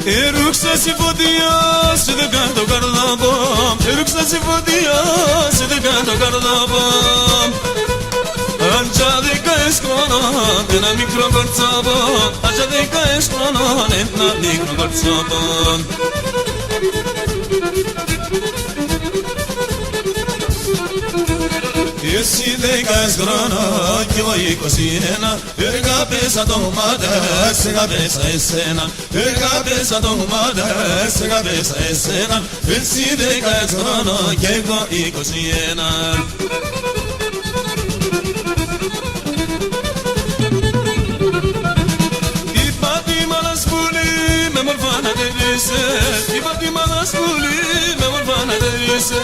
Ρούξα στη φωτιά, σε δεν κάνω καρδάπα. Ρούξα στη φωτιά, σε δεν κάνω καρδάπα. Αντζα δεκαές χρονών, ένα μικρό κορτσάπα. Αντζα δεκαές χρονών, ένα μικρό κορτσάπα. Εσύ δεκαές χρονών κι εγώ 21. Έργα πέσα το μάτες, έργα πέσα εσένα. Έργα πέσα το μάτες, έργα πέσα εσένα. Εσύ δεκαές χρονών κι εγώ 21. Είπα τη μάλας πουλή με μορφά να τελείσαι. Είπα τη μάλας πουλή με μορφά να τελείσαι.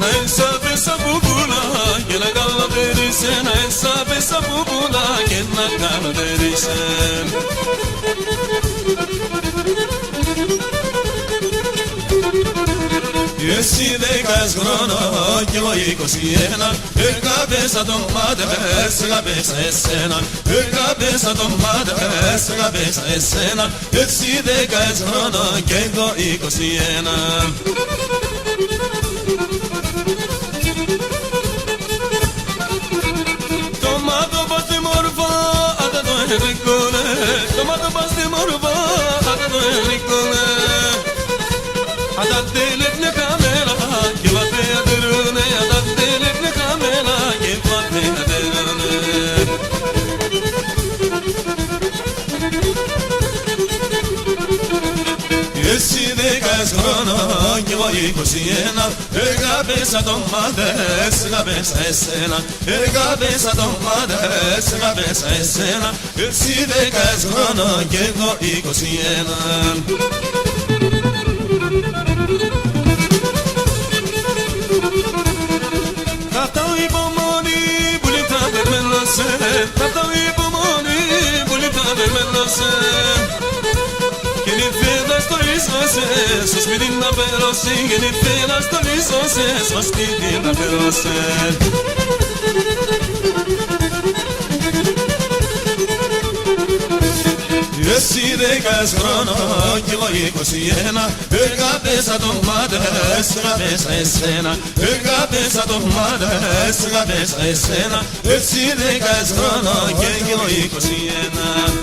Να έσαβες από πουλά και να καλατερίσαι. Να έσαβες από πουλά και να καλατερίσαι. Εσύ δεκαές χρονών κι εγώ 21. Έργα πέσα το μάτες, έργα πέσα εσένα. Έργα πέσα το μάτες, έργα πέσα εσένα. Εσύ δεκαές χρονών κι εγώ 21. Το μάτω πας τη μορφά, άντα το ενρικόλε. Το μάτω πας τη μορφά, άντα το ενρικόλε. Άντα τέλεκνε καμένα και βατέ ατερούνε. Άντα τέλεκνε καμένα και βατέ ατερούνε. Εσύ δεκαές χρονών κι εγώ 21. Έργα πέσα το μάτες, έργα πέσα εσένα. Έργα πέσα το μάτες, έργα πέσα εσένα. Εσύ δεκαές χρονών κι εγώ 21. Κρατάω υπομονή που λεπτά περμένωσε. Κρατάω υπομονή που λεπτά περμένωσε. Και νύχτε να στολίσωσε, στο σπίτι να περώσει. Και νύχτε να στολίσωσε, στο σπίτι να περώσει. Εσύ δεκαές χρονών κι εγώ 21. Έργα πέσα το μάτες, έργα πέσα εσένα. Έργα πέσα το μάτες, έργα πέσα εσένα. Εσύ δεκαές χρονών κι εγώ 21.